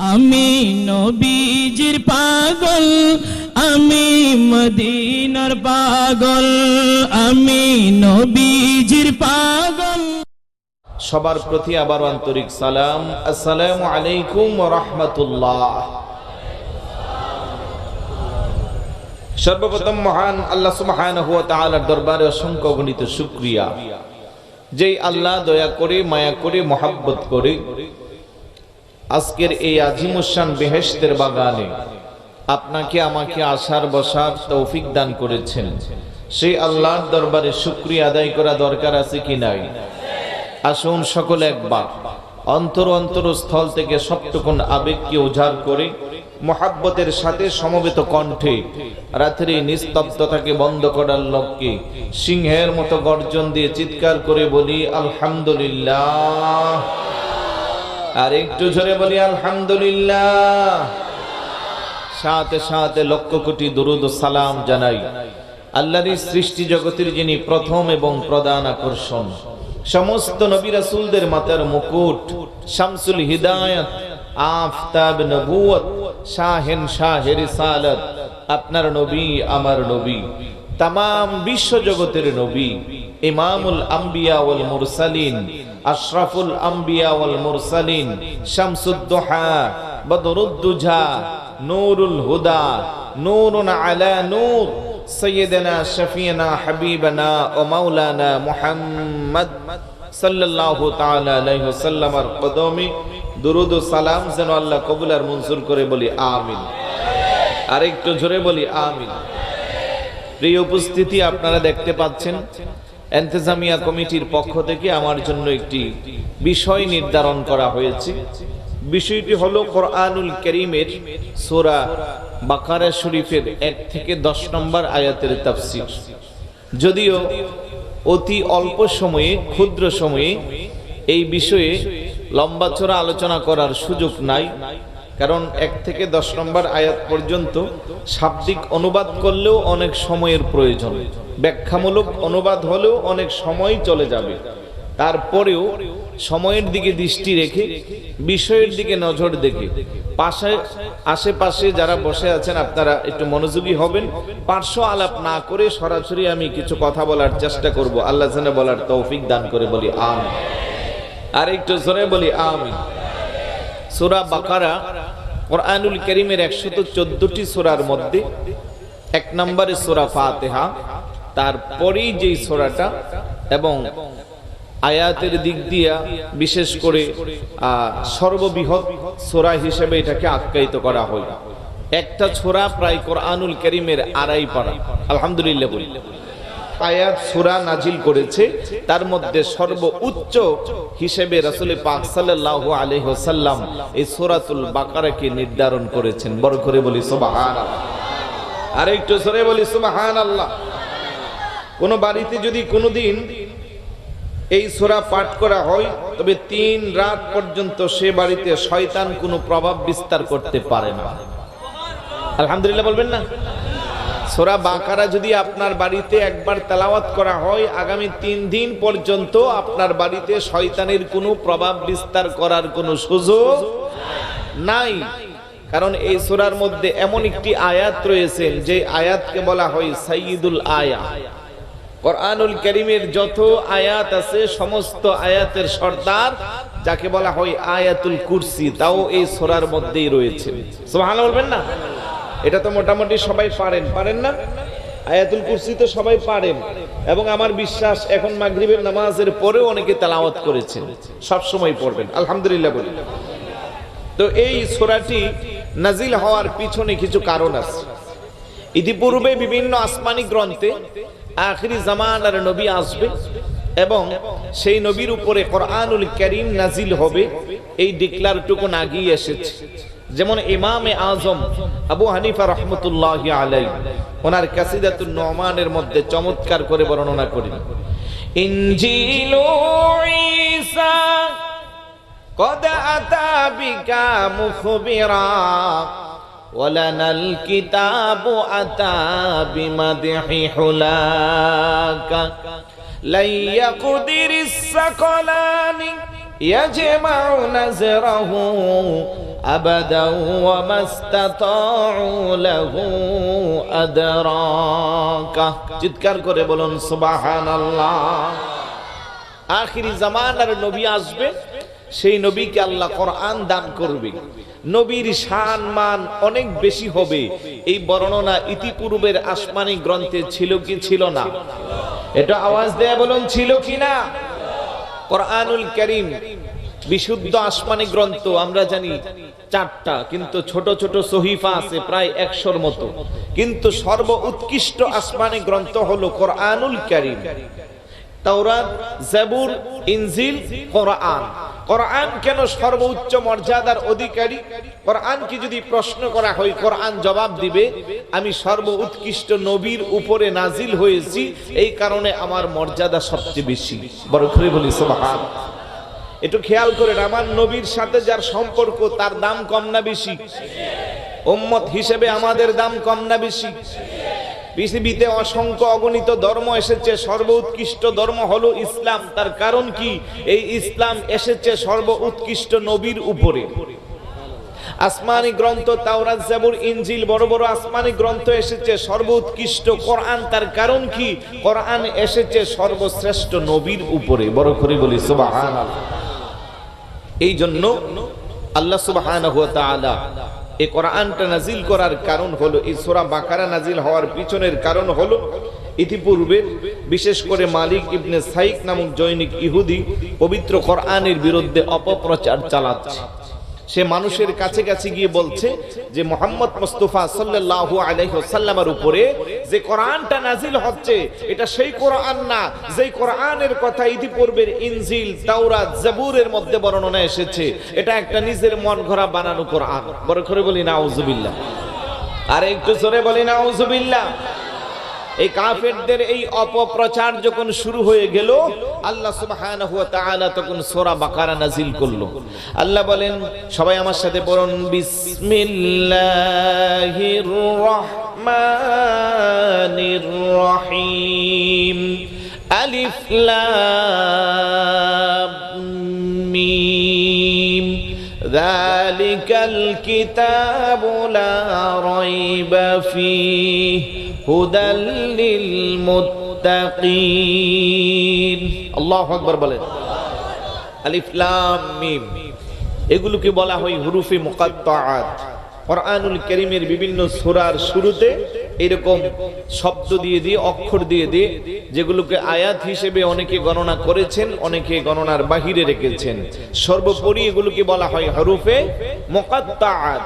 আমি নবীজির পাগল, আমি মদিনার পাগল, আমি নবীজির পাগল। সবার প্রতি আবার আন্তরিক সালাম, আসসালামু আলাইকুম ওয়া রাহমাতুল্লাহ। সর্বপ্রথম মহান আল্লাহ সুবহানাহু ওয়া তাআলার দরবারে অসংখ্য অগণিত শুকরিয়া, যেই আল্লাহ দয়া করে, মায়া করে, মহব্বত করে আজকের এই আজিমুশান বেহেশতের বাগানে আপনাকে আমাকে আসার বসার তৌফিক দান করেছেন। সেই আল্লাহর দরবারে শুকরিয়া আদায় করা দরকার আছে কি নাই? আসুন সকলে একবার অন্তরস্থল থেকে সবটুকুন আবেগকে উজাড় করে মহাব্বতের সাথে সমবেত কণ্ঠে রাত্রি নিস্তব্ধতাকে বন্ধ করার লক্ষ্যে সিংহের মতো গর্জন দিয়ে চিৎকার করে বলি আলহামদুলিল্লাহ। আর একটু জোরে বলি আলহামদুলিল্লাহ। সাথে সাথে লক্ষ কোটি দুরূদ ও সালাম জানাই আল্লাহর সৃষ্টি জগতের যিনি প্রথম এবং প্রধান আকর্ষণ, সমস্ত নবী রাসূলদের মাথার মুকুট, শামসুল হিদায়াত, আফতাব নবুয়ত, শাহেন শাহে রিসালাত, আপনার নবী আমার নবী, तमाम বিশ্ব জগতের নবী, ইমামুল আম্বিয়া ওয়াল মুরসালিন, আশরাফুল আম্বিয়া ওয়াল মুরসালিন, শামসুদ দুহা, বদরুদ দুজা, নূরুল হুদা, নূরুন আলা নূর, সৈয়দনা শফিনা হাবিবনা ও মাওলানা মুহাম্মদ সাল্লাল্লাহু তাআলা আলাইহি ওয়াসাল্লামের কদমে দুরূদ ও সালাম যেন আল্লাহ কবুল আর মঞ্জুর করে, বলি আমিন। আর একটু জোরে বলি আমিন। প্রিয় উপস্থিতি, আপনারা দেখতে পাচ্ছেন ইন্তেজামিয়া কমিটির পক্ষ থেকে আমার জন্য একটি বিষয় নির্ধারণ করা হয়েছে। বিষয়টি হলো কোরআনুল কারীমের সূরা বাকারা শরীফের 1 থেকে 10 নম্বর আয়াতের তাফসীর। যদিও অতি অল্প সময়ে, ক্ষুদ্র সময়ে এই বিষয়ে লম্বা চড়া আলোচনা করার সুযোগ নাই, কারণ 1 থেকে 10 নম্বর আয়াত পর্যন্ত শাব্দিক অনুবাদ করলেও অনেক সময়ের প্রয়োজন, ব্যাখ্যামূলক অনুবাদ হলেও অনেক সময় চলে যাবে। তারপরেও সময়ের দিকে দৃষ্টি রেখে, বিষয়ের দিকে নজর দেখে আশেপাশে যারা বসে আছেন আপনারা একটু মনোযোগী হবেন। পার্শ্ব আলাপ না করে সরাসরি আমি কিছু কথা বলার চেষ্টা করব। আল্লাহ যেন বলার তৌফিক দান করে, বলি আমিন। আর একটু জোরে বলি আমিন। সূরা বাকারা কোরআনুল কারীমের 114টি সূরার মধ্যে 1 নম্বরে সূরা ফাতিহা, তারপরেই যেই সূরাটা এবং আয়াতের দিক দিয়া বিশেষ করে সর্ববৃহৎ সূরা হিসেবে এটাকে আখ্যায়িত করা হয়। একটা সূরা প্রায় কোরআনুল কারীমের 2.5 পারা, আলহামদুলিল্লাহ বলি, আয়াত সূরা নাজিল করেছে। তার মধ্যে সর্বোচ্চ হিসেবে রাসূল পাক সাল্লাল্লাহু আলাইহি ওয়াসাল্লাম এই সূরাতুল বাকারাকে নির্ধারণ করেছেন। বড় করে বলি সুবহানাল্লাহ। আর একটু জোরে বলি সুবহানাল্লাহ। কোন বাড়িতে যদি কোনোদিন এই সূরা পাঠ করা হয়, তবে 3 রাত পর্যন্ত সে বাড়িতে শয়তান কোনো প্রভাব বিস্তার করতে পারে না। আলহামদুলিল্লাহ বলবেন না? সূরা বাকারা যদি আপনার বাড়িতে একবার তেলাওয়াত করা হয়, আগামী 3 দিন পর্যন্ত আপনার বাড়িতে শয়তানের কোনো প্রভাব বিস্তার করার কোনো সুযোগ নাই। কারণ এই সূরার মধ্যে এমন একটি আয়াত রয়েছে যে আয়াতকে বলা হয় সাইয়্যিদুল আয়া। কোরআনুল কারীমের যত আয়াত আছে সমস্ত আয়াতের সর্দার যাকে বলা হয় আয়াতুল কুরসি, তাও এই সূরার মধ্যেই রয়েছে। সুবহানাল্লাহ বলবেন না? এটা তো মোটামুটি সবাই পারেন না? আয়াতুল কুরসি তো সবাই পারেন, এবং আমার বিশ্বাস এখন মাগরিবের নামাজের পরেও অনেকে তেলাওয়াত করেছেন, সব সময় পড়বেন, আলহামদুলিল্লাহ বলি। তো এই সূরাটি নাজিল হওয়ার পিছনে কিছু কারণ আছে। ইতিপূর্বে বিভিন্ন আসমানি গ্রন্থে আখিরি জামানার নবী আসবে এবং সেই নবীর উপরে কোরআনুল কারীম নাজিল হবে, এই ডিক্লারটুকু আগেই এসেছে। যেমন ইমামে আজম আবু হানিফা রাহমাতুল্লাহি আলাইহি ওনার কাসিদাতুন নুমানের মধ্যে চমৎকার করে বর্ণনা করেন, ইনজিলু ঈসা কদ আতা বিকা মুখবিরা ওয়ালানাল কিতাবু আতা বিমাদহি হুলাকা লাইয়াকুদিরিস সাকালানি يجمع نزره أبدا وما استطاعوا له أدراكا চিৎকার করে বলুন সুবহানাল্লাহ। আখিরি জামানার নবী আসবে, সেই নবীকে আল্লাহ কোরআন দান করবে, নবীর শান মান অনেক বেশি হবে। এই বর্ণনা ইতিপূর্বের আসমানি গ্রন্থে ছিল কি ছিল না? এটা আওয়াজ দেয়া বলুন ছিল কি না? কোরআনুল কারীম বিশুদ্ধ আসমানি গ্রন্থ আমরা জানি 4টা, কিন্তু ছোট ছোট সহিফা আছে প্রায় 100-র মতো, কিন্তু সর্ব উৎকৃষ্ট আসমানি গ্রন্থ হলো কোরআনুল কারীম। তাওরাত, জাবুর, ইনজিল, কোরআন। কোরআন কেন সর্বোচ্চ মর্যাদার অধিকারী? কোরআনকে যদি প্রশ্ন করা হয়, কোরআন জবাব দিবে, আমি সর্ব উৎকৃষ্ট নবীর উপরে নাজিল হয়েছি, এই কারণে আমার মর্যাদা সবচেয়ে বেশি। বড় করে বলি সুবহানাল্লাহ। একটু খেয়াল করেন, আমার নবীর সাথে যার সম্পর্ক তার দাম কম না বেশি? উম্মত হিসেবে আমাদের দাম কম না বেশি? পৃথিবীতে অসংখ্য অগণিত ধর্ম এসেছে, সর্বোৎকৃষ্ট ধর্ম হলো ইসলাম। তার কারণ কি? এই ইসলাম এসেছে সর্বোৎকৃষ্ট নবীর উপরে। আসমানি গ্রন্থ তাওরাত, জাবুর, ইনজিল, বড় বড় আসমানি গ্রন্থ এসেছে সর্বোৎকৃষ্ট কোরআন। তার কারণ কি? কোরআন এসেছে সর্বশ্রেষ্ঠ নবীর উপরে। বড় করে বলি সুবহানাল্লাহ। এই জন্য আল্লাহ সুবহানাহু ওয়া তাআলা এই কোরআনটা নাজিল করার কারণ হলো, এই সূরা বাকারা নাজিল হওয়ার পিছনের কারণ হলো, ইতিপূর্বে বিশেষ করে মালিক ইবনে সাইক নামক জৈনিক ইহুদি পবিত্র কোরআনের বিরুদ্ধে অপপ্রচার চালাচ্ছে। সে মানুষের কাছে কাছে গিয়ে বলছে যে মুহাম্মদ মুস্তাফা সাল্লাল্লাহু আলাইহি ওয়াসাল্লামের উপরে যে কোরআনটা নাজিল হচ্ছে এটা সেই কোরআন না, যেই কোরআনের কথা ইতিপূর্বের ইনজিল, তাওরাত, জাবুরের মধ্যে বর্ণনা এসেছে। এটা একটা নিজের মন গড়া বানানো কোরআন। বড় করে বলি নাউজুবিল্লাহ। আর একটু জোরে বলি নাউজুবিল্লাহ। এই কাফেরদের এই অপপ্রচার যখন শুরু হয়ে গেল, আল্লাহ সুবহানাহু ওয়া তাআলা তখন সূরা বাকারা নাজিল করলো। আল্লাহ বলেন, সবাই আমার সাথে পড়ুন, বিসমিল্লাহির রহমানির রহিম, আলিফ লাম মিম, যালিকাল কিতাবু লা রাইবা ফীহি হুদাল লিল মুত্তাকিন। আল্লাহু আকবার বলেন। আলিফ লাম মিম এগুলোকে বলা হয় হুরুফে মুকাত্তাআত। কোরআনুল কারীমের বিভিন্ন সূরার শুরুতে এরকম শব্দ দিয়ে দিয়ে, অক্ষর দিয়ে দিয়ে, যেগুলোকে আয়াত হিসেবে অনেকে গণনা করেছেন, অনেকে গণনার বাহিরে রেখেছেন। সর্বোপরি এগুলোকে বলা হয় হুরুফে মুকাত্তাআত।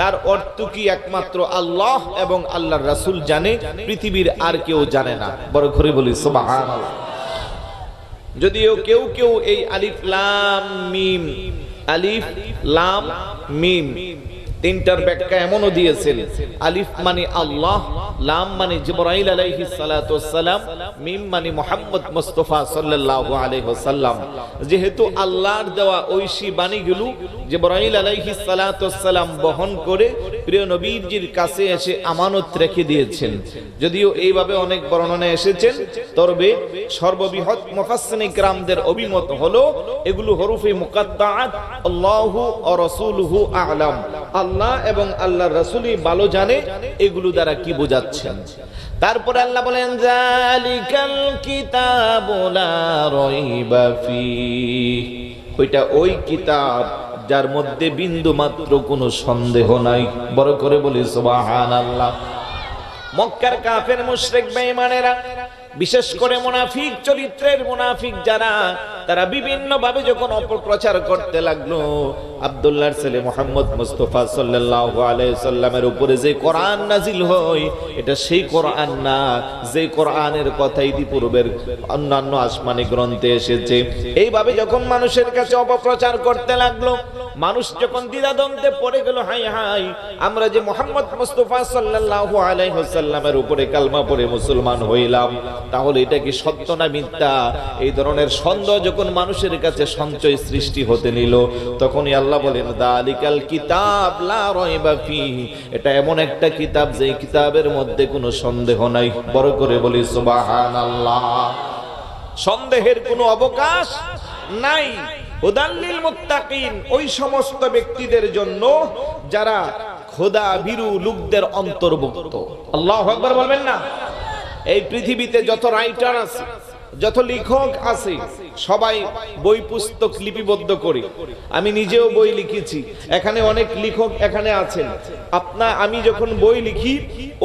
তার অর্থ কি একমাত্র আল্লাহ এবং আল্লাহর রাসূল জানে, পৃথিবীর আর কেউ জানে না। বড় করে বলি সুবহানাল্লাহ। যদিও কেউ কেউ এই আলিফ লাম মিম, আলিফ লাম মিম তিনটার ব্যাখ্যা এমনও দিয়েছেন, আলিফ মানে আল্লাহ, লাম মানে জিবরাইল আলাইহিস সালাতু ওয়াস সালাম, মিম মানে মুহাম্মদ মুস্তাফা সাল্লাল্লাহু আলাইহি ওয়াসাল্লাম। যেহেতু আল্লাহর দেওয়া ঐশী বাণীগুলো জিবরাইল আলাইহিস সালাতু ওয়াস সালাম বহন করে প্রিয় নবীজির কাছে এসে আমানত রেখে দিয়েছেন। যদিও এইভাবে অনেক বর্ণনা এসেছেন, তবে সর্ববৃহৎ মুফাসসিরিন কিরামদের অভিমত হলো এগুলো হরফে মুকাত্তাআত, আল্লাহু ওয়া রাসূলুহু আ'লাম। আল্লাহ এবং আল্লাহর রাসূলই ভালো জানে এগুলো দ্বারা কি বোঝাচ্ছেন। তারপরে আল্লাহ বলেন, যালিকাল কিতাবু লা রাইবা ফীহি, ওইটা ওই কিতাব যার মধ্যে বিন্দু মাত্র কোনো সন্দেহ নাই। বড় করে বলি সুবহানাল্লাহ। মক্কার কাফের মুশরিক বেঈমানেরা, বিশেষ করে মুনাফিক চরিত্রের মুনাফিক যারা, তারা বিভিন্ন ভাবে যখন অপপ্রচার করতে লাগলো, আব্দুল্লাহর ছেলে মুহাম্মদ মুস্তাফা সাল্লাল্লাহু আলাইহি সাল্লামের উপরে যে কোরআন নাজিল হয় এটা সেই কোরআন না, যে কোরআনের কথা ইতিপূর্বের অন্যান্য আসমানি গ্রন্থে এসেছে। এইভাবে যখন মানুষের কাছে অপপ্রচার করতে লাগলো, মানুষ যখন দ্বিধাদ্বন্দ্বে পড়ে গেল, হাই হাই, আমরা যে মুহাম্মদ মুস্তাফা সাল্লাল্লাহু আলাইহি ওয়াসাল্লামের উপরে কালমা পড়ে মুসলমান হইলাম, তাহলে এটা কি সত্য না মিথ্যা? এই ধরনের সন্দেহ যখন মানুষের কাছে সঞ্চয় সৃষ্টি হতে নিল, তখনই আল্লাহ বলেন, যালিকাল কিতাব লা রাইবা ফীহি, এটা এমন একটা কিতাব যে কিতাবের মধ্যে কোনো সন্দেহ নাই। বড় করে বলি সুবহানাল্লাহ। সন্দেহের কোনো অবকাশ নাই। হুদাল্লিল মুত্তাকিন ওই সমস্ত ব্যক্তিদের জন্য যারা খোদা ভীরু লোকদের অন্তর্ভুক্ত। আল্লাহু আকবার বলবেন না? এই পৃথিবীতে যত রাইটার আছে, যত লেখক আছে, সবাই বই পুস্তক লিপিবদ্ধ করে, আমি নিজেও বই লিখেছি, এখানে অনেক লেখক এখানে আছেন। আমি যখন বই লিখি,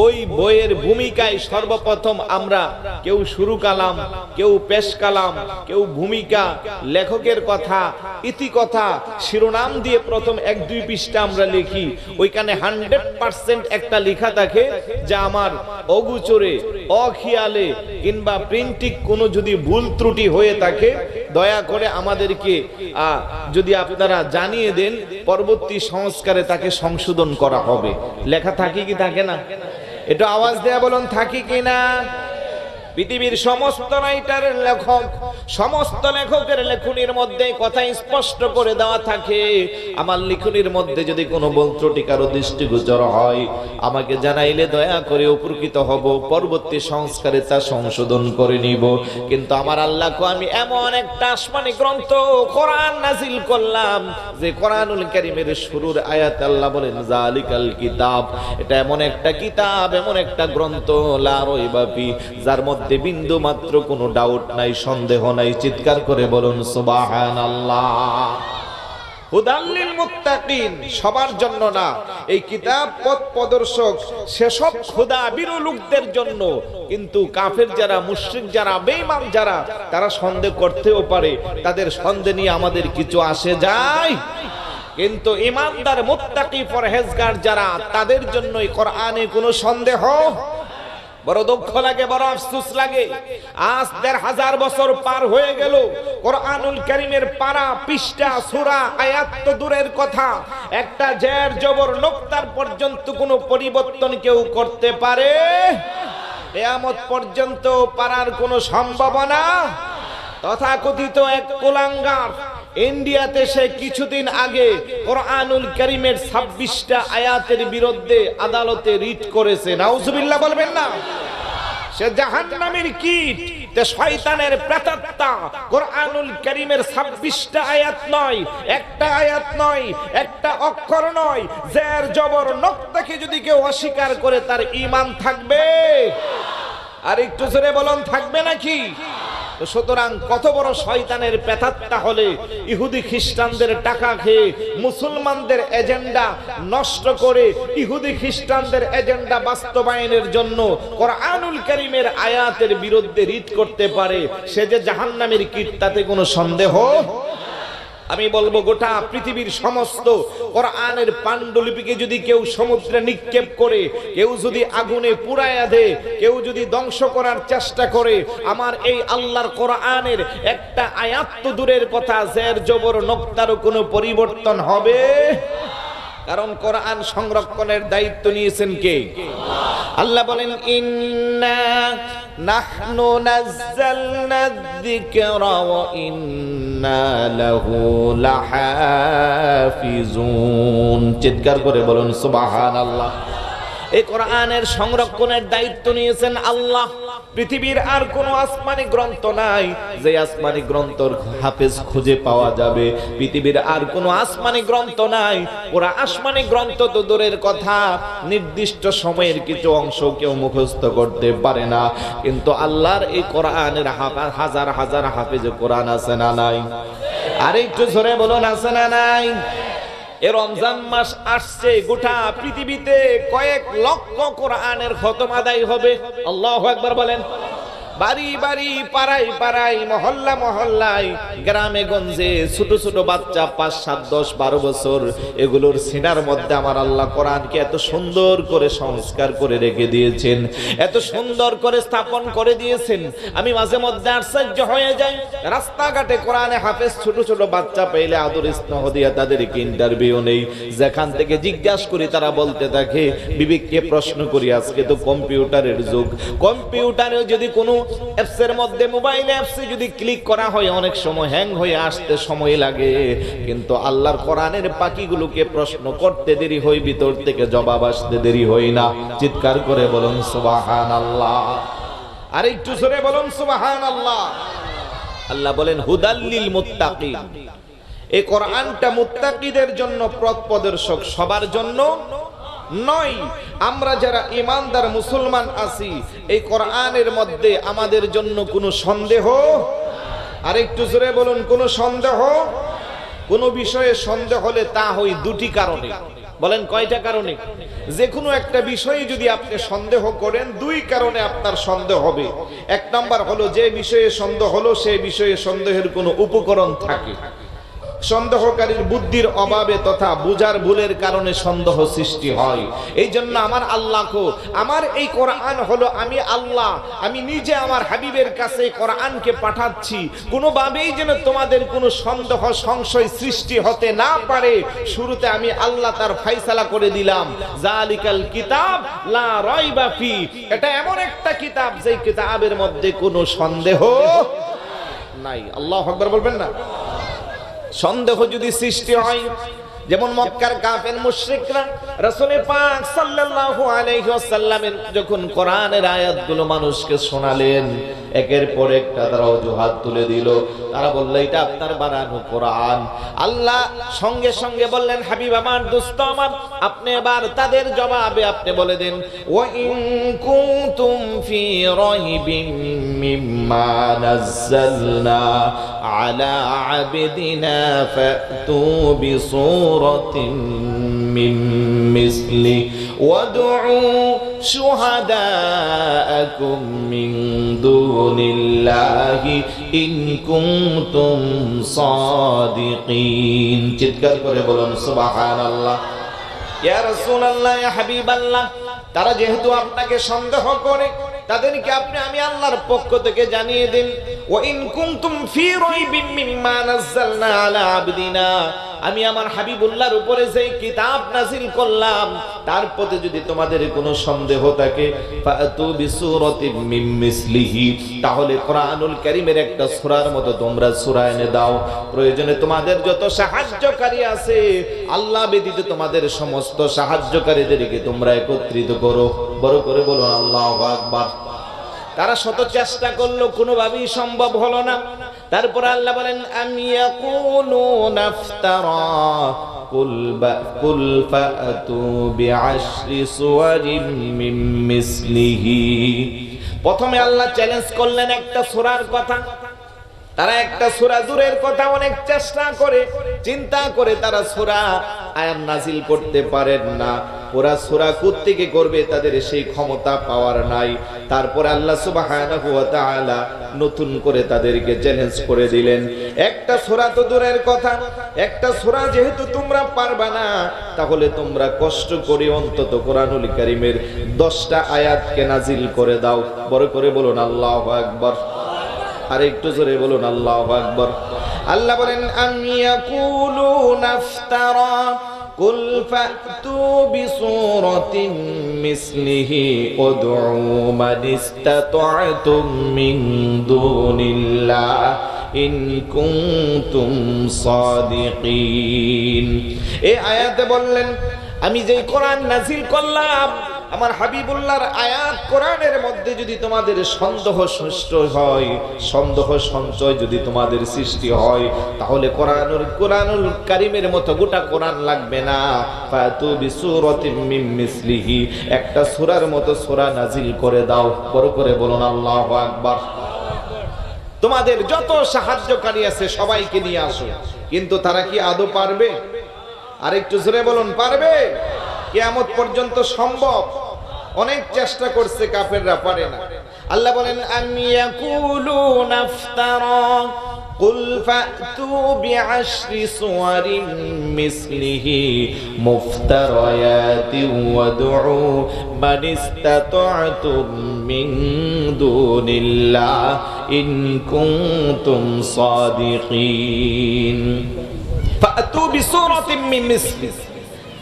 ওই বইয়ের ভূমিকায় সর্বপ্রথম আমরা কেউ শুরু কালাম, কেউ পেশ কালাম, কেউ ভূমিকা, লেখকের কথা, ইতিকথা, শিরোনাম দিয়ে প্রথম 1-2 পৃষ্ঠা আমরা লিখি। ওইখানে 100% একটা লেখা থাকে যা আমার অগোচরে, অখিয়ালে কিংবা প্রিন্টিং কোনো যদি ভুল ত্রুটি হয়ে থাকে দয়া করে আমাদেরকে যদি আপনারা জানিয়ে দেন, পরবর্তী সংস্কারে তাকে সংশোধন করা হবে। লেখা থাকে কি থাকে না? এটা আওয়াজ দেয়া বলুন, থাকে কি না? পৃথিবীর সমস্ত রাইটারের লেখক, সমস্ত লেখকের লেখনীর মধ্যে কথা স্পষ্ট করে দেওয়া থাকে। আমার লেখনীর মধ্যে যদি কোনো ভুল ত্রুটি কারো দৃষ্টিগোচর হয়, আমাকে জানাইলে দয়া করে উপকৃত হব, পরবর্তী সংস্কারে তা সংশোধন করে নিব। কিন্তু আমার আল্লাহকে আমি এমন একটা আসমানি গ্রন্থ কোরআন নাজিল করলাম, যে কোরআনুল কারীমের শুরুর আয়াত আল্লাহ বলেন জালিকাল কিতাব, এটা এমন একটা কিতাব, এমন একটা গ্রন্থ, লা রাইবা ফি, যার মধ্যে বিন্দু মাত্র কোনো ডাউট নাই, সন্দেহ নাই। চিৎকার করে বলুন সুবহানাল্লাহ। হুদাল্লিল মুত্তাকিন, সবার জন্য না, এই কিতাব পথ প্রদর্শক সেসব খোদা ভীরু লোকদের জন্য। কিন্তু কাফের যারা, মুশরিক যারা, বেঈমান যারা, তারা সন্দেহ করতেও পারে, তাদের সন্দেহ নিয়ে আমাদের কিছু আসে যায়। কিন্তু ঈমানদার, মুত্তাকি, পরহেজগার যারা, তাদের জন্য এই কোরআনে কোনো সন্দেহ। বড় দুঃখ লাগে, বড় আফসোস লাগে, আজ ১৫০০ বছর পার হয়ে গেল, কোরআনুল কারীমের পারা, পৃষ্ঠা, সূরা, আয়াত তো দূরের কথা, একটা জের জবর নোক্তার পর্যন্ত কোনো পরিবর্তন কেউ করতে পারে? কিয়ামত পর্যন্ত পারার কোনো সম্ভাবনা? তথাকথিত এক কুলাঙ্গার ইন্ডিয়াতে সে কিছুদিন আগে কোরআনুল কারীমের ২৬টা আয়াতের বিরুদ্ধে আদালতে রিট করেছে। নাউজুবিল্লাহ বলবেন না? সে জাহান্নামের কীট, তে শয়তানের প্রেতাত্মা। কোরআনুল কারীমের ২৬টা আয়াত নয়, একটা আয়াত নয়, একটা অক্ষর নয়, জের জবর নোক্তাকে যদি কেউ অস্বীকার করে তার ঈমান থাকবে? আর একটু জোরে বলুন, থাকবে নাকি? সুতরাং কত বড় শয়তানের প্রেতাত্মা হলে ইহুদি খ্রিস্টানদের টাকা খেয়ে মুসলমানদের এজেন্ডা নষ্ট করে, ইহুদি খ্রিস্টানদের এজেন্ডা বাস্তবায়নের জন্য কোরআনুল কারীমের আয়াতের বিরুদ্ধে রিট করতে পারে, সে যে জাহান্নামের কীট, তাতে কোনো সন্দেহ? আমি বলবো, গোটা পৃথিবীর সমস্ত কোরআনের পাণ্ডুলিপিকে যদি কেউ সমুদ্রে নিক্ষেপ করে, কেউ যদি আগুনে পুড়াইয়া দেয়, কেউ যদি ধ্বংস করার চেষ্টা করে, আমার এই আল্লাহর কোরআনের একটা আয়াত তো দূরের কথা, জের জবর নোক্তারও কোনো পরিবর্তন হবে? কারণ কোরআন সংরক্ষণের দায়িত্ব নিয়েছেন কে? আল্লাহ বলেন, ইন্না নাহনু নাযালনা যিকরা ওয়া ইন্না লাহু লাহাফিজুন। চিৎকার করে বলুন সুবহানাল্লাহ। এই কোরআনের সংরক্ষণের দায়িত্ব নিয়েছেন আল্লাহ। পৃথিবীর আর কোনো আসমানি গ্রন্থ নাই যে আসমানি গ্রন্থর হাফেজ খুঁজে পাওয়া যাবে। পৃথিবীর আর কোনো আসমানি গ্রন্থ নাই। ওরা আসমানি গ্রন্থ তো দূরের কথা, নির্দিষ্ট সময়ের কিছু অংশ কেউ মুখস্থ করতে পারে না। কিন্তু আল্লাহর এই কোরআনের হাজার হাজার হাফেজ কোরআন আছে না নাই? আর একটু জোরে বলুন, আছে না নাই? এ রমজান মাস আসছে, গোটা পৃথিবীতে কয়েক লক্ষ কোরআনের খতম আদায় হবে। আল্লাহু আকবার বলেন। বাড়ি বাড়ি, পাড়ায় পাড়ায়, মহল্লা মহল্লায়, গ্রামে গঞ্জে ছোট ছোট বাচ্চা ৫, ৭, ১০, ১২ বছর, এগুলোর সিনার মধ্যে আমার আল্লাহ কোরআনকে এত সুন্দর করে সংস্কার করে রেখে দিয়েছেন, এত সুন্দর করে স্থাপন করে দিয়েছেন। আমি মাঝে মধ্যে আশ্চর্য হয়ে যাই, রাস্তাঘাটে কোরআনে হাফেজ ছোট ছোট বাচ্চা পেলে আদর স্নেহ দিয়া তাদেরকে ইন্টারভিউ নেই। যেখান থেকে জিজ্ঞাসা করি তারা বলতে থাকে, বিবেককে প্রশ্ন করি, আজকে তো কম্পিউটারের যুগ, কম্পিউটারে যদি কোনো অ্যাপসের মধ্যে, মোবাইল অ্যাপসে যদি ক্লিক করা হয়, অনেক সময় হ্যাং হয়ে আসতে সময় লাগে। কিন্তু আল্লাহর কোরআনের পাখিগুলোকে প্রশ্ন করতে দেরি হয়, ভিতর থেকে জবাব আসতে দেরি হয় না। চিৎকার করে বলুন সুবহানাল্লাহ। আর একটু জোরে বলুন সুবহানাল্লাহ। আল্লাহ বলেন হুদাল্লিল মুত্তাকিন, এই কোরআনটা মুত্তাকিদের জন্য পথ প্রদর্শক, সবার জন্য নয়। আমরা যারা ঈমানদার মুসলমান আছি, এই কোরআনের মধ্যে আমাদের জন্য কোনো সন্দেহ, আর একটু জোরে বলুন, কোনো সন্দেহ, কোনো বিষয়ে সন্দেহ হলে তা হয় দুটি কারণে। বলেন কয়টা কারণে? যে কোনো একটা বিষয়ে যদি আপনি সন্দেহ করেন, দুই কারণে আপনার সন্দেহ হবে। এক নাম্বার হলো, যে বিষয়ে সন্দেহ হলো সেই বিষয়ে সন্দেহের কোনো উপকরণ থাকে। সন্দেহকারীর বুদ্ধির অভাবে তথা বুঝার ভুলের কারণে সন্দেহ সৃষ্টি হয়। এই জন্য আমার আল্লাহকে, আমার এই কোরআন হলো আমি আল্লাহ, আমি নিজে আমার হাবিবের কাছে কোরআনকে পাঠাচ্ছি, কোনোভাবেই যেন তোমাদের কোনো সন্দেহ সংশয় সৃষ্টি হতে না পারে। শুরুতে আমি আল্লাহ তার ফায়সালা করে দিলাম, জালিকাল কিতাব লা রাইবা ফি, এটা এমন একটা কিতাব যেই কিতাবের মধ্যে কোনো সন্দেহ নাই। আল্লাহু আকবার বলবেন না? সন্দেহ যদি সৃষ্টি হয়, যেমন মক্কার কাফের মুশরিকরা রাসূল পাক সাল্লাল্লাহু আলাইহি ওয়াসাল্লামের যখন কোরআনের আয়াতগুলো মানুষকে শোনালেন, একের পর একটা তারা অজুহাত তুলে দিল। তারা বলল এটা আপনার বানানো কোরআন। আল্লাহ সঙ্গে সঙ্গে বললেন, হাবিব আমার, দোস্ত আমার, আপনি এবার তাদের জবাবে আপনি বলে দেন, ওয়া ইন কুনতুম ফি রাইবিন মিম্মা নাযালনা আলা আবদিনা ফাতু বিসূরাতিন মিন মিসলি ওয়াদউ শুহাদাআকুম মিন দুনিল্লাহি ইন কুনতুম সাদিকিন। চিৎকার করে বলুন সুবহানাল্লাহ। ইয়া রাসূলুল্লাহ, ইয়া হাবিবাল্লাহ, তারা যেহেতু আপনাকে সন্দেহ করে, তাদেরকে আপনি আমি আল্লাহর পক্ষ থেকে জানিয়ে দিন, ওয়া ইন কুনতুম ফি রাইবিন মিম্মা নাযালনা আলা আবদিনা, আমি আমার হাবিবুল্লাহর উপরে যে কিতাব নাযিল করলাম তার প্রতি যদি তোমাদের কোনো সন্দেহ থাকে, ফাতু বিসূরাতিন মিন মিসলিহি, তাহলে কোরআনুল কারীমের একটা সূরার মতো তোমরা সূরা এনে দাও। প্রয়োজনে তোমাদের যত সাহায্যকারী আছে, আল্লাহ ব্যতীত তোমাদের সমস্ত সাহায্যকারীদেরকে তোমরা একত্রিত করো। বড় করে বলুন আল্লাহু আকবার। তারা শত চেষ্টা করলো, কোনোভাবেই সম্ভব হলো না। তারপর আল্লাহ বলেন, আমি ইয়াকুলুনা ইফতারা কুল ফাতু বিআশরি সুওয়ারিন মিন মিসলিহি। প্রথমে আল্লাহ চ্যালেঞ্জ করলেন একটা সূরার কথা। তারা একটা সূরা দূরের কথা, অনেক চেষ্টা করে চিন্তা করে তারা সূরা আয়াত নাযিল করতে পারেন না। পুরা সূরা কোত্থেকে করবে, তাদের সেই ক্ষমতা পাওয়ার নাই। তারপর আল্লাহ সুবহানাহু ওয়া তাআলা নতুন করে তাদেরকে চ্যালেঞ্জ করে দিলেন, একটা সূরা তো দূরের কথা, একটা সূরা যেহেতু তোমরা পারবা না, তাহলে তোমরা কষ্ট করে অন্তত কোরআনুল কারীমের 10টা আয়াতকে নাযিল করে দাও। বড় করে বলুন আল্লাহু আকবার। আর একটু জোরে বলুন আল্লাহু আকবার। আল্লাহ বলেন, আম ইয়াকুলুনা ইফতারা কুল ফাতু বিসূরাতিন মিসলিহি উদউ মান ইসতাতা'তুম মিন দুনিল্লাহ ইন কুনতুম সাদিকিন। এই আয়াতে বললেন, আমি যে কোরআন নাযিল করলাম, আমার হাবিবুল্লাহর আয়াত কোরআনের মধ্যে যদি তোমাদের সন্দেহ সৃষ্টি হয়, সন্দেহ সঞ্চয় যদি তোমাদের সৃষ্টি হয়, তাহলে কোরআনুল কারীমের মতো গোটা কোরআন লাগবে না। ফাতু বিসূরাতিন মিন মিসলিহি, একটা সূরার মতো সূরা নাযিল করে দাও। বড় করে বলুন আল্লাহু আকবার। তোমাদের যত সাহায্যকারী আছে সবাইকে নিয়ে আসো। কিন্তু তারা কি আদৌ পারবে? আর একটু জোরে বলুন, পারবে? কিয়ামত পর্যন্ত সম্ভব? অনেক চেষ্টা করছে কাফেররা, পারে না। আল্লাহ বলেন, আম ইয়াকুলুনা ইফতারা কুল ফাতু বিআশরি সুওয়ারিন মিসলিহি মুফতারায়াতিন ওয়াদউ মান ইসতাতা'তুম মিন দুনিল্লাহ ইন কুনতুম সাদিকিন। ফাতু বিসূরাতিন মিন মিসলিহি,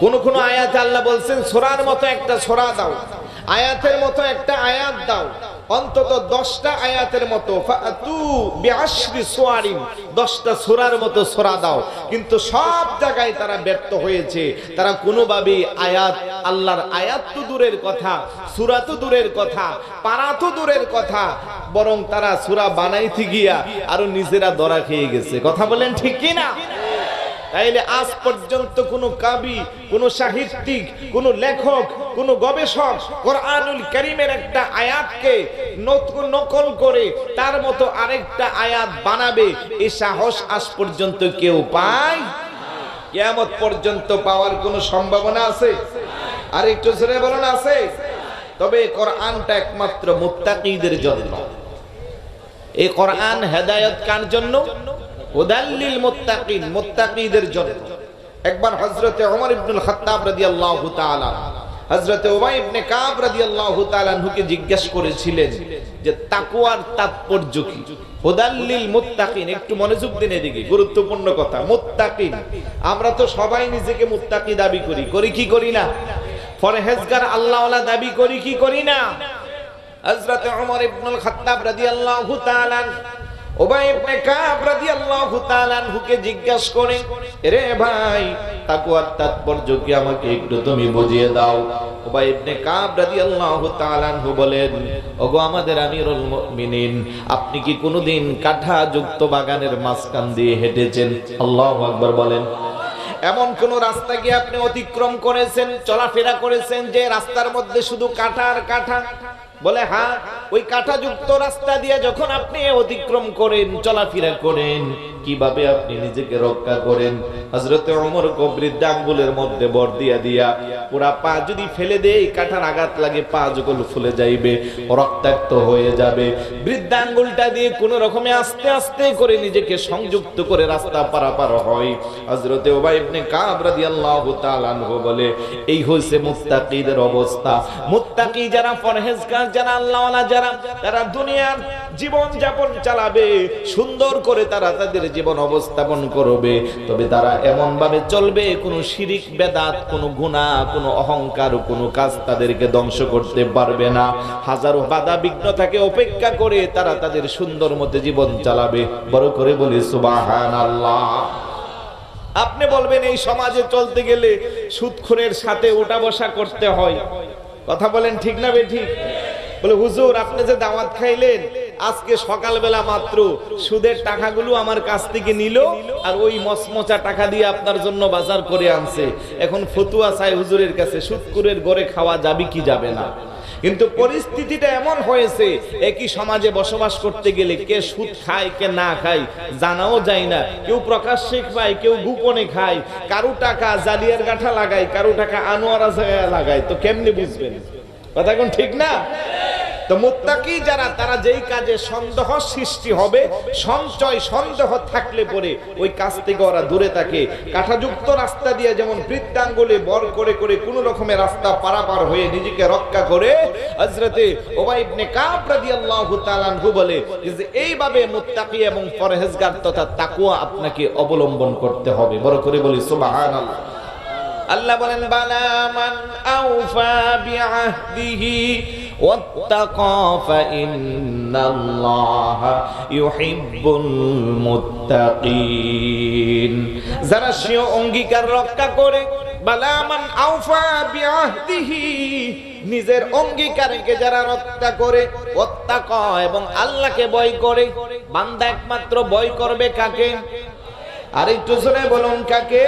কোন কোন আয়াতে আল্লাহ বলছেন সূরার মতো একটা সূরা দাও, আয়াতের মতো একটা আয়াত দাও, অন্তত 10টা আয়াতের মতো। ফাতু বিআশরি সুওয়ারিন, 10টা সূরার মতো সূরা দাও। কিন্তু সব জায়গায় তারা ব্যর্থ হয়েছে। তারা কোনোভাবেই আয়াত, আল্লাহর আয়াত তো দূরের কথা, সূরা তো দূরের কথা, পারা তো দূরের কথা, বরং তারা সূরা বানাইতে গিয়া আরো নিজেরা ধরা খেয়ে গেছে। কথা বলেন ঠিক কি না? তাইলে আজ পর্যন্ত কোনো কবি, কোনো সাহিত্যিক, কোনো লেখক, কোনো গবেষক কোরআনুল কারীমের একটা আয়াতকে নকল করে তার মতো আরেকটা আয়াত বানাবে এই সাহস আজ পর্যন্ত কেউ পায়? কিয়ামত পর্যন্ত পাওয়ার কোনো সম্ভাবনা আছে? আর একটু জোরে বলুন, আছে? তবে কোরআনটা একমাত্র মুত্তাকিদের জন্য। এই কোরআন হেদায়েত কার জন্য? হুদাল্লিল মুত্তাকিন, মুত্তাকিদের জন্য। একবার হযরতে ওমর ইবনুল খাত্তাব রাদিয়াল্লাহু তাআলা হযরতে উবাই ইবনে কাব রাদিয়াল্লাহু তাআলা আনহুকে জিজ্ঞেস করেছিলেন যে তাকওয়ার তাৎপর্য কি? হুদাল্লিল মুত্তাকিন, একটু মনোযোগ দিন এদিকে, গুরুত্বপূর্ণ কথা। মুত্তাকিন, আমরা তো সবাই নিজেকে মুত্তাকি দাবি করি, করি কি করি না? পরহেজগার আল্লাহওয়ালা দাবি করি কি করি না? হযরতে ওমর ইবনুল খাত্তাব রাদিয়াল্লাহু তাআলা উবাই ইবনে কাব রাদিয়াল্লাহু তাআলা আনহুকে জিজ্ঞেস করে, রে ভাই, তাকওয়ার তাৎপর্য কি আমাকে একটু তুমি বুঝিয়ে দাও। উবাই ইবনে কাব রাদিয়াল্লাহু তাআলা আনহু বলেন, ওগো আমাদের আমিরুল মুমিনিন, আপনি কি কোনোদিন কাঁঠাযুক্ত বাগানের মাঝখান দিয়ে হেঁটেছেন? আল্লাহু আকবার বলেন। এমন কোন রাস্তা কি আপনি অতিক্রম করেছেন, চলাফেরা করেছেন যে রাস্তার মধ্যে শুধু কাঁটা আর কাঁটা? বলে হ্যাঁ, ওই কাঁটাযুক্ত রাস্তা দিয়ে যখন আপনি অতিক্রম করেন, চলাফেরা করেন, কিভাবে আপনি নিজেকে রক্ষা করেন? হযরতে ওমর বৃদ্ধা আঙ্গুলের মধ্যে বর দিয়া দিয়া পুরা পা যদি ফেলে দেয়, কাঁটার আঘাত লাগে, পা যখন ফুলে যাইবে, রক্তাক্ত হয়ে যাবে। বৃদ্ধা আঙ্গুলটা দিয়ে কোন রকমে আস্তে আস্তে করে নিজেকে সংযুক্ত করে রাস্তা পারাপার হয়। হযরতে উবাই ইবনে কাব রাদিয়াল্লাহু তাআলা আনহু বলে, এই হইছে মুত্তাকিদের অবস্থা। মুত্তাকি যারা, পরহেজগার যারা, আল্লাহওয়ালা যারা, তারা দুনিয়ার জীবন যাপন চালাবে, সুন্দর করে তারা তাদের জীবন অবস্থাপন করবে। তবে তারা এমন ভাবে চলবে, কোনো শিরিক, বেদাত, কোনো গুনাহ, কোনো অহংকার, কোনো কাজ তাদেরকে ধ্বংস করতে পারবে না। হাজারো বাধা বিঘ্নতাকে উপেক্ষা করে তারা তাদের সুন্দর মতো জীবন চালাবে। বড় করে বলি সুবহানাল্লাহ। আপনি বলবেন এই সমাজে চলতে গেলে সুদখোরের সাথে উঠা বসা করতে হয়। কথা বলেন ঠিক না বেঠিক? বলে হুজুর, আপনি যে দাওয়াত খাইলেন, আজকে সকালবেলা মাত্র সুদের টাকাগুলো আমার কাছ থেকে নিল, আর ওই মচমচা টাকা দিয়ে আপনার জন্য বাজার করে আনছে। এখন ফতুয়া চাই হুজুরের কাছে, সুদখোরের ঘরে খাওয়া যাবে কি যাবে না? কিন্তু পরিস্থিতিটা এমন হয়েছে, একই সমাজে বসবাস করতে গেলে কে সুদ খায়, কে না খায় জানাও যায় না। কেউ প্রকাশ্যে খায়, কেউ গোপনে খায়, কারো টাকা জালিয়ার গাঁঠা লাগায়, কারো টাকা আনোয়ারা জায়গায় লাগায়। তো কেমনে বুঝবেন? কথা কোন ঠিক না? তো মুত্তাকি যারা, তারা যেই কাজে সন্দেহ সৃষ্টি হবে, সংশয় সন্দেহ থাকলে পরে ওই কাজ থেকে ওরা দূরে থাকে। কাঁটাযুক্ত রাস্তা দিয়ে যেমন বৃদ্ধাঙ্গুলে বর করে করে কোন রকমের রাস্তা পারাপার হয়ে নিজেকে রক্ষা করে, হযরতে উবাই ইবনে কাব রাদিয়াল্লাহু তাআলা আনহু বলে যে এইভাবে মুত্তাকি এবং পরহেজগার তথা তাকওয়া আপনাকে অবলম্বন করতে হবে। বড় করে বলি সুবহানাল্লাহ। আল্লাহ বলেন, বালা মান আউফা বিআহদিহি ওয়াত্তাকা ফাইন্নাল্লাহা ইউহিব্বুল মুত্তাকিন। যারা স্বীয় অঙ্গীকার রক্ষা করে, বালা মান আউফা বিআহদিহি, নিজের অঙ্গীকারকে যারা রক্ষা করে, ওয়াত্তাকা এবং আল্লাহকে ভয় করে। বান্দা একমাত্র ভয় করবে কাকে? আর একটু জোরে বলুন, কাকে?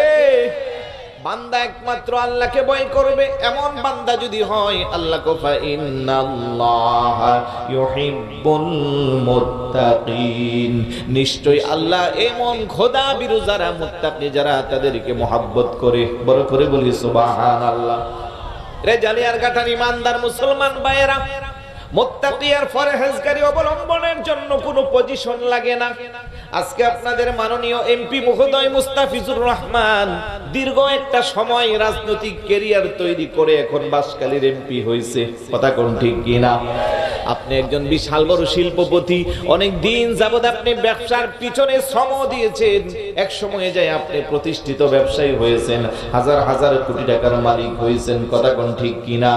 বান্দা একমাত্র আল্লাহকে ভয় করবে। এমন বান্দা যদি হয়, আল্লাহ কফা ইন্নাল্লাহা ইউহিব্বুল মুত্তাকিন, নিশ্চয় আল্লাহ এমন খোদা বিরু যারা মুত্তাকি, যারা তাদেরকে মহব্বত করে। বড় করে বলি সুবহানাল্লাহ। রে জালিয়ার গাঁঠার ইমানদার মুসলমান ভাইয়েরা, মুত্তাকি আর পরহেজগারি অবলম্বনের জন্য কোনো পজিশন লাগে না। আজকে আপনাদের মাননীয় এমপি মহোদয় মুস্তাফিজুর রহমান দীর্ঘ একটা সময় রাজনৈতিক ক্যারিয়ার তৈরি করে এখন বাঁশখালীর এমপি হয়েছে। কথা কোন ঠিক কিনা? আপনি একজন বিশাল বড় শিল্পপতি, অনেক দিন যাবত আপনি ব্যবসার পিছনে শ্রম দিয়েছেন। এক সময়ে যায় আপনি প্রতিষ্ঠিত ব্যবসায়ী হয়েছেন, হাজার হাজার কোটি টাকার মালিক হয়েছেন। কথা কোন ঠিক কিনা?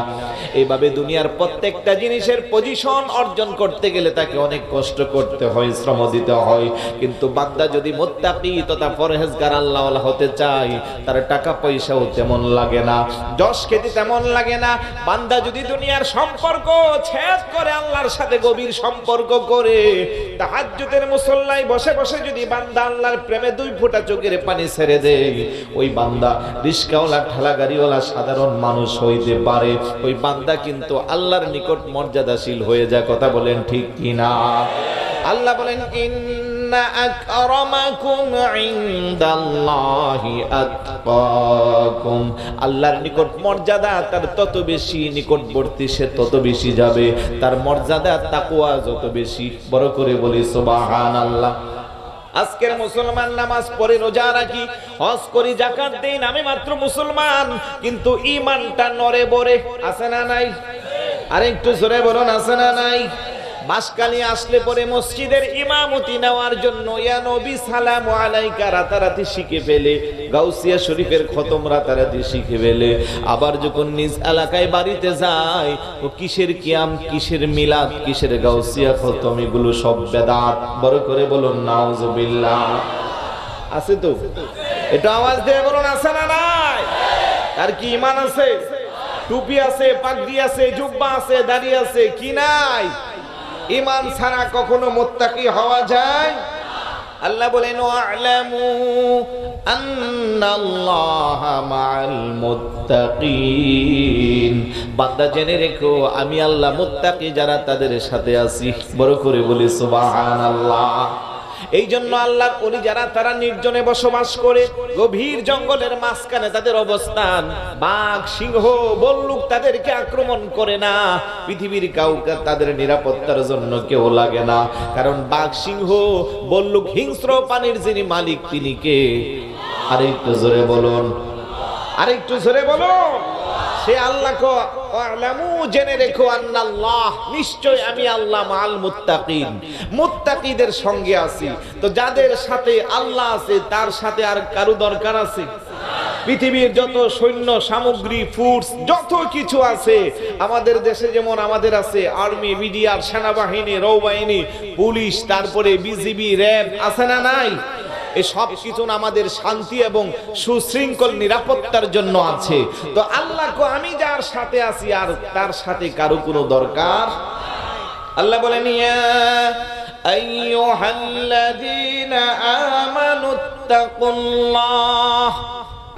এইভাবে দুনিয়ার প্রত্যেকটা জিনিসের পজিশন অর্জন করতে গেলে তাকে অনেক কষ্ট করতে হয়, শ্রম দিতে হয়। কিন্তু বান্দা যদি মুত্তাকি তথা পরহেজগার আল্লাহওয়ালা হতে চায়, তার টাকা পয়সাও তেমন লাগে না, যশ খ্যাতি তেমন লাগে না। বান্দা যদি দুনিয়ার সম্পর্ক ছেদ করে আল্লাহর সাথে গভীর সম্পর্ক করে, তাহাজ্জুদের মুসল্লায় বসে বসে যদি বান্দা আল্লাহর প্রেমে 2 ফোঁটা চোখের পানি ছেড়ে দেয়, ওই বান্দা রিস্কাওয়ালা ঠেলা গাড়িওয়ালা সাধারণ মানুষ হইতে পারে, ওই বান্দা কিন্তু আল্লাহর নিকট মর্যাদাশীল হয়ে যায়। কথা বলেন ঠিক কিনা? আল্লাহ বলেন ইন্না আকরামাকুম ইনদাল্লাহি আতকাকুম, আল্লাহর নিকট মর্যাদা তার তত বেশি, নিকটবর্তী সে তত বেশি যাবে, তার মর্যাদা তাকওয়া যত বেশি। বড় করে বলি সুবহানাল্লাহ। আজকের মুসলমান নামাজ পড়ে, রোজা রাখি, হজ করি, যাকাত দেই, আমি মাত্র মুসলমান, কিন্তু ঈমানটা নড়ে বড়ে আছে না নাই? আরে একটু জোরে বলুন, আছে না নাই? বাসকালী আসলে পরে মসজিদের ইমামতি নেওয়ার জন্য ইয়া নবী সালামু আলাইকা রাতারাতি শিখে ফেলে, গাউসিয়া শরীফের খতম রাতারাতি শিখে ফেলে। আবার যখন নিজ এলাকায় বাড়িতে যায়, ও কিসের কিয়াম, কিসের মিলাদ, কিসের গাউসিয়া খতম, এগুলো সব বেদাত। বড় করে বলুন নাউজুবিল্লাহ। আছে তো? এটা আওয়াজ দিয়ে বলুন, আছে না নাই? আর কি ঈমান আছে? টুপি আছে, পাগড়ি আছে, জুব্বা আছে, দাড়ি আছে, কি নাই? ঈমান ছাড়া কখনো মুত্তাকি হওয়া যায়? আল্লাহ বলেন ওয়া'লামু আন্নাল্লাহা মা'আল মুত্তাকিন, বান্দা জেনে রেখো আমি আল্লাহ মুত্তাকি যারা তাদের সাথে আছি। বড় করে বলি সুবহানাল্লাহ। এই জন্য আল্লাহর ওলি যারা, তারা নির্জনে বসবাস করে, গভীর জঙ্গলের মাঝখানে তাদের অবস্থান, বাঘ, সিংহ, বল্লুক তাদেরকে আক্রমণ করে না। পৃথিবীর কাউকে তাদের নিরাপত্তার জন্য কেউ লাগে না, কারণ বাঘ, সিংহ, বল্লুক, হিংস্র পানির যিনি মালিক তিনি কে? আরেকটু জোরে বলুন, আরেকটু জোরে বলুন। সে আল্লাহকে ওয়া'লামু, জেনে রেখো, আন্নাল্লাহ, নিশ্চয় আমি আল্লাহ, মা'আল মুত্তাকিন, মুত্তাকিদের সঙ্গে আছি। তো যাদের সাথে আল্লাহ আছে তার সাথে আর কারো দরকার আছে? পৃথিবীর যত সৈন্য সামগ্রী, ফুডস, যত কিছু আছে আমাদের দেশে, যেমন আমাদের আছে আর্মি, বিডিআর, সেনাবাহিনী, নৌবাহিনী, পুলিশ, তারপরে বিজিবি, র্যাব, আছে না নাই? এই সব কিছু আমাদের শান্তি এবং সুশৃঙ্খল নিরাপত্তার জন্য আছে। তো আল্লাহকে আমি যার সাথে আছি আর তার সাথে কারো কোনো দরকার। আল্লাহ বলেন ইয়া আইয়ুহাল্লাযীনা আমানুত্তাকুল্লাহ,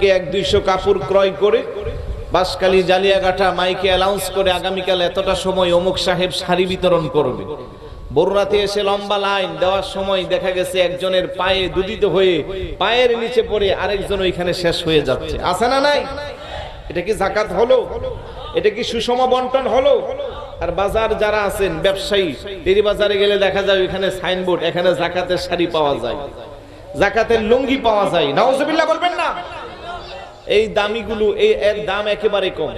কে 1-200 কাপড় ক্রয় করে বাসকালী জালিয়াঘাটা মাইকে অ্যানাউন্স করে আগামীকাল এতটা সময় অমুক সাহেব শাড়ি বিতরণ করবে। বড়রাতে এসে লম্বা লাইন দেওয়ার সময় দেখা গেছে একজনের পায়ে দুদিত হয়ে পায়ের নিচে পড়ে আরেকজন ওইখানে শেষ হয়ে যাচ্ছে। আছে না নাই? এটা কি যাকাত হলো? এটা কি সুষম বন্টন হলো? আর বাজার যারা আছেন ব্যবসায়ী, টেরি বাজারে গেলে দেখা যায় ওইখানে সাইনবোর্ড, এখানে যাকাতের শাড়ি পাওয়া যায়, যাকাতের লুঙ্গি পাওয়া যায়। নাউজুবিল্লাহ বলবেন না? এই দামিগুলো, এর দাম একেবারে কম,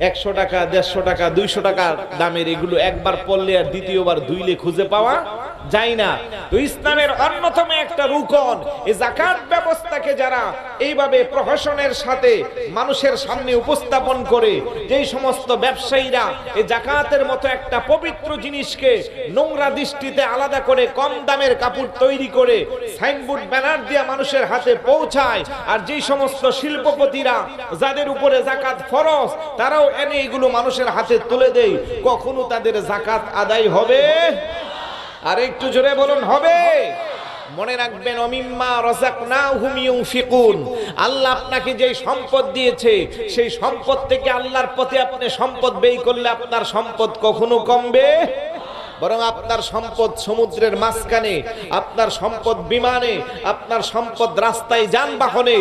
100 টাকা, 150 টাকা, 200 টাকা দামের এগুলো একবার পড়লে আর দ্বিতীয়বার ধুইলে খুঁজে পাওয়া যায় না। তো ইসলামের অন্যতম একটা রুকন এই যাকাত ব্যবস্থাকে যারা এইভাবে প্রহসনের সাথে মানুষের সামনে উপস্থাপন করে, যেই সমস্ত ব্যবসায়ীরা এই যাকাতের মতো একটা পবিত্র জিনিসকে নোংরা দৃষ্টিতে আলাদা করে কম দামের কাপড় তৈরি করে সাইনবোর্ড ব্যানার দিয়ে মানুষের হাতে পৌঁছায়, আর যেই সমস্ত শিল্পপতিরা যাদের উপরে যাকাত ফরজ তারাও এনে এগুলো মানুষের হাতে তুলে দেয়, কখনো তাদের যাকাত আদায় হবে? আর একটু জোরে বলুন, হবে? মনে রাখবেন ওমিম্মা রাযাকনাহুম ইউনফিকুন, আল্লাহ আপনাকে যে সম্পদ দিয়েছে সেই সম্পদ থেকে আল্লাহর পথে আপনি সম্পদ ব্যয় করলে আপনার সম্পদ কখনো কমবে? বরং আপনার সম্পদ সমুদ্রের মাঝখানে, আপনার সম্পদ বিমানে, আপনার সম্পদ রাস্তায়, যানবাহনে,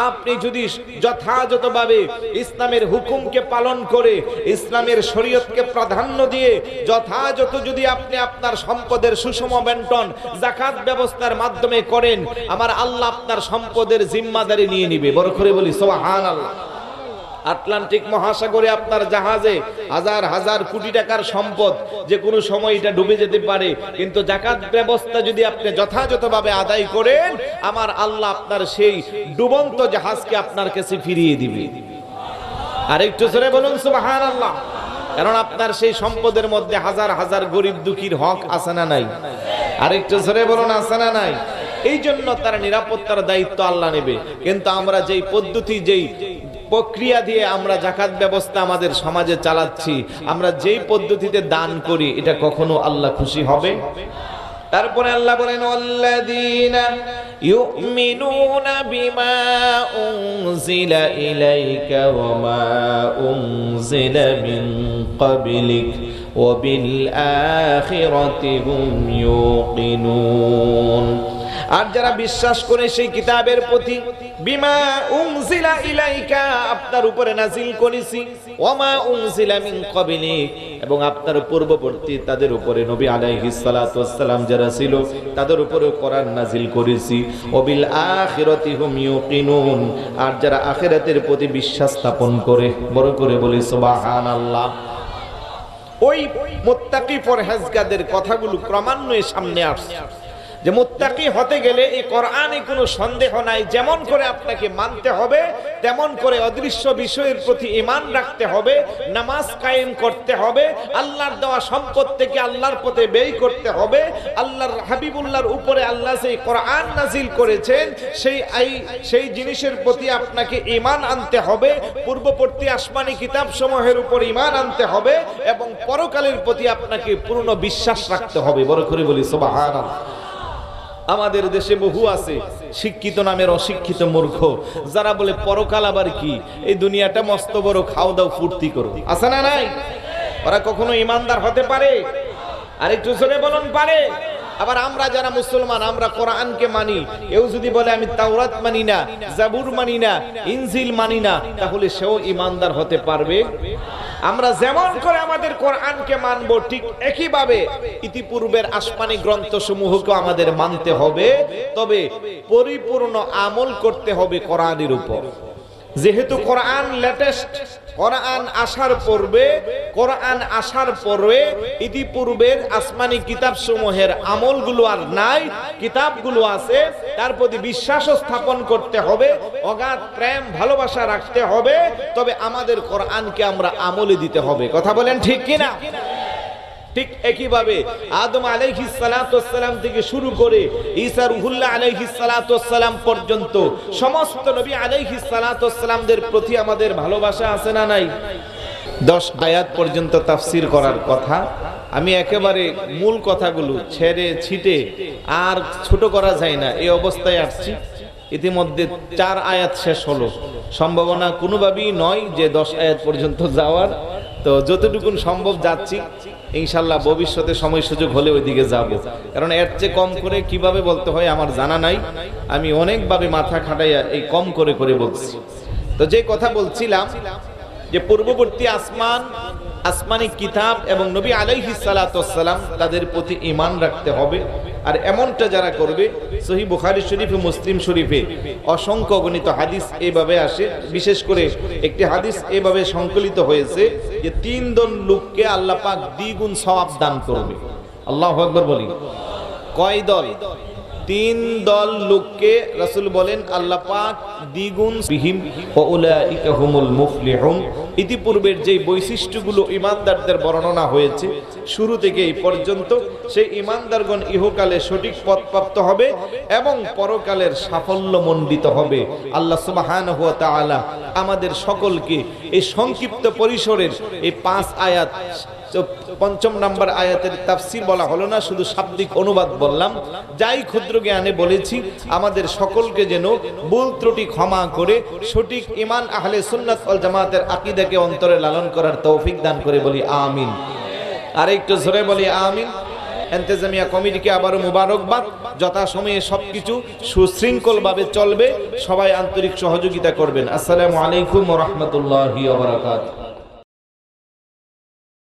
আপনি যদি যথাযথভাবে ইসলামের হুকুমকে পালন করে, ইসলামের শরীয়তকে প্রাধান্য দিয়ে যথাযথ যদি আপনি আপনার সম্পদের সুষম বন্টন যাকাত ব্যবস্থার মাধ্যমে করেন, আমার আল্লাহ আপনার সম্পদের জিম্মাদারি নিয়ে নিবে। বড় করে বলি সুবহানাল্লাহ। আটলান্টিক মহাসাগরে আপনার জাহাজে হাজার হাজার কোটি টাকার সম্পদ, যে কোনো সময় এটা ডুবে যেতে পারে, কিন্তু যাকাত ব্যবস্থা যদি আপনি যথাযথভাবে আদায় করেন, আমার আল্লাহ আপনার সেই ডুবন্ত জাহাজকে আপনার কাছে ফিরিয়ে দিবে। আর একটু জোরে বলুন সুবহানাল্লাহ। কারণ আপনার সেই সম্পদের মধ্যে হাজার হাজার গরিব দুঃখীর হক আছে না নাই? আর একটু জোরে বলুন, আছে না নাই? এই জন্য তার নিরাপত্তার দায়িত্ব আল্লাহ নেবে। কিন্তু আমরা যেই পদ্ধতি, যেই প্রক্রিয়া দিয়ে আমরা যাকাত ব্যবস্থা আমাদের সমাজে চালাচ্ছি, আমরা যেই পদ্ধতিতে দান করি, এটা কখনো আল্লাহ খুশি হবে? তারপরে আল্লাহ বলেন ওয়াল্লাযীনা ইউমিনুনা বিমা উনজিলা ইলাইকা ওয়া মা উনজিলা মিন ক্বাবলিক ওয়া বিল আখিরাতি হুম ইউকিনুন। আর যারা বিশ্বাস করে সেই কিতাবের প্রতি, বিমা উনজিলা ইলাইকা আপনার উপরে নাজিল করেছি, ওয়া মা উনজিলা মিন ক্বাবলিক এবং আপনার পূর্ববর্তী তাদের উপরে নবী আলাইহিস সালাতু ওয়াস সালাম যারা ছিল তাদের উপরে কোরআন নাজিল করেছি, ওয়া বিল আখিরাতি হুম ইউকিনুন আর যারা আখিরাতের প্রতি বিশ্বাস স্থাপন করে, বড় করে বলি সুবহানাল্লাহ। ওই মুত্তাকি পরহেজগারদের কথাগুলো ক্রমান্বয়ে সামনে আসছে যে মুত্তাকি হতে গেলে এই কোরআনে কোনো সন্দেহ নাই, যেমন করে আপনাকে মানতে হবে তেমন করে অদৃশ্য বিষয়ের প্রতি ঈমান রাখতে হবে, নামাজ কায়েম করতে হবে, আল্লাহর দেওয়া সম্পদ থেকে আল্লাহর পথে ব্যয় করতে হবে, আল্লাহর হাবিবুল্লাহর উপরে আল্লাহ সেই কোরআন নাজিল করেছেন সেই জিনিসের প্রতি আপনাকে ঈমান আনতে হবে, পূর্ববর্তী আসমানি কিতাব সমূহের উপর ঈমান আনতে হবে এবং পরকালের প্রতি আপনাকে পূর্ণ বিশ্বাস রাখতে হবে। বড় করে বলি সুবহানাল্লাহ। আমাদের দেশে বহু আছে শিক্ষিত নামের অশিক্ষিত মূর্খ, যারা বলে পরকাল আবার কি, এই দুনিয়াটা মস্ত বড়, খাও দাও ফুর্তি করো, আছে না নাই? ওরা কখনো ইমানদার হতে পারে? আর একটু জোরে বলুন পারে? আবার আমরা যারা মুসলমান, আমরা কোরআনকে মানি, কেউ যদি বলে আমি তাওরাত মানি না, জাবুর মানি না, ইনজিল মানি না, তাহলে সেও ইমানদার হতে পারবে? আমরা যেমন করে আমাদের কোরআনকে মানব, ঠিক একইভাবে ইতিপূর্বের আসমানি গ্রন্থসমূহকে আমাদের মানতে হবে, তবে পরিপূর্ণ আমল করতে হবে কোরআনের উপর। যেহেতু কোরআন লেটেস্ট, কোরআন আসার পরে ইতিপূর্বের আসমানি কিতাব সমূহের আমলগুলো আর নাই, কিতাবগুলো আছে, তার প্রতি বিশ্বাস স্থাপন করতে হবে, অগাধ প্রেম ভালোবাসা রাখতে হবে, তবে আমাদের কোরআনকে আমরা আমলে দিতে হবে। কথা বলেন ঠিক কিনা? ঠিক একইভাবে আদম আলাইহিস সালাতু ওয়াস সালাম থেকে শুরু করে ঈসা রুহুল্লাহ আলাইহিস সালাতু ওয়াস সালাম পর্যন্ত সমস্ত নবী আলাইহিস সালাতু ওয়াস সালামদের প্রতি আমাদের ভালোবাসা আছে না নাই? 10 আয়াত পর্যন্ত তাফসীর করার কথা, আমি একেবারে মূল কথাগুলো ছেড়ে ছিটে আর ছোট করা যায় না, এই অবস্থায় আসছি। ইতিমধ্যে 4 আয়াত শেষ হলো, সম্ভাবনা কোনোভাবেই নয় যে 10 আয়াত পর্যন্ত যাওয়ার, তো যতটুকু সম্ভব যাচ্ছি, ইনশাল্লাহ ভবিষ্যতে সময় সুযোগ হলে ওইদিকে যাব, কারণ এর চেয়ে কম করে কিভাবে বলতে হয় আমার জানা নাই, আমি অনেকভাবে মাথা খাটাইয়া এই কম করে করে বলছি। তো যে কথা বলছিলাম যে পূর্ববর্তী আসমানি কিতাব এবং নবী আলাইহিস সালাতু ওয়াস সালাম তাদের প্রতি ঈমান রাখতে হবে। আর এমনটা যারা করবে, সহিহ বুখারী শরীফে, মুসলিম শরীফে অসংখ্য গণিত হাদিস এইভাবে আসে, বিশেষ করে একটি হাদিস এইভাবে সংকলিত হয়েছে যে 3 দল লোককে আল্লাহ পাক দ্বিগুণ সওয়াব দান করবে। আল্লাহু আকবার বলি। কয় দল? 3 দল লোককে রাসূল বলেন আল্লাহ পাক দ্বিগুণ বিহিম ওয়া উলাইকা হুমুল মুফলিহুন। ইতিপূর্বের যে বৈশিষ্ট্যগুলো ঈমানদারদের বর্ণনা হয়েছে শুরু থেকে এই পর্যন্ত, সেই ঈমানদারগণ ইহকালে সঠিক পথ প্রাপ্ত হবে এবং পরকালের সাফল্যমণ্ডিত হবে। আল্লাহ সুবহানাহু ওয়া তাআলা আমাদের সকলকে এই সংক্ষিপ্ত পরিসরের এই 5 আয়াত, 5 নম্বর আয়াতের তাফসীর বলা হলো না, শুধু শাব্দিক অনুবাদ বললাম, যাই ক্ষুদ্র জ্ঞানে বলেছি, আমাদের সকলকে যেন ভুল ত্রুটি ক্ষমা করে সঠিক ঈমান আহলে সুন্নাত ওয়াল জামাতের আকীদাকে অন্তরে লালন করার তৌফিক দান করে বলি আমিন। আর একটু জোরে বলি আমিন। ইন্তেজামিয়া কমিটিকে আবারও মুবারকবাদ, যথাসময়ে সবকিছু সুশৃঙ্খলভাবে চলবে, সবাই আন্তরিক সহযোগিতা করবেন। আসসালামু আলাইকুম ওয়া রাহমাতুল্লাহি ওয়া বারাকাতুহু।